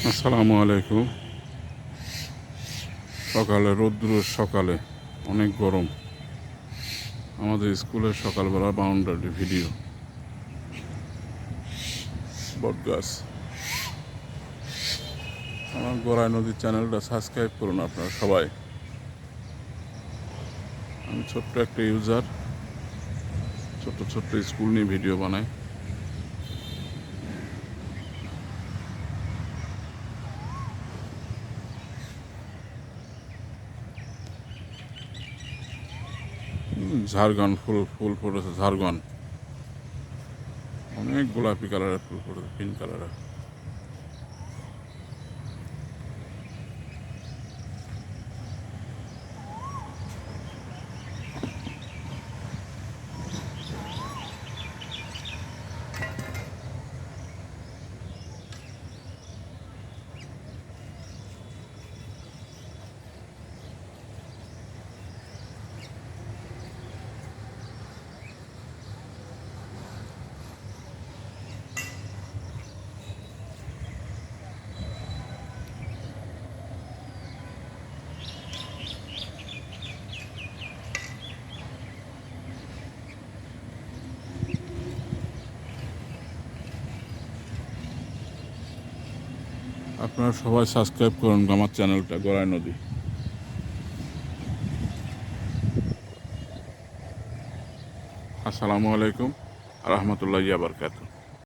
আসসালামু আলাইকুম। সকালে রৌদ্রের সকালে অনেক গরম। আমাদের স্কুলের সকালবেলা বাউন্ডারি ভিডিও। বটগাছ। আমার গড়াই নদীর চ্যানেলটা সাবস্ক্রাইব করুন আপনারা সবাই। আমি ছোট্ট একটা ইউজার, ছোট্ট ছোট্ট স্কুল নিয়ে ভিডিও বানাই। ঝাড়গান ফুল ফুল ফুটেছে, ঝাড়গান অনেক গোলাপি কালারের ফুল ফুটেছে, পিঙ্ক কালারের। আপনারা সবাই সাবস্ক্রাইব করুন আমার চ্যানেলটা গড়াই নদী। আসসালামু আলাইকুম রহমতুল্লাহি ওয়া বারাকাতুহু।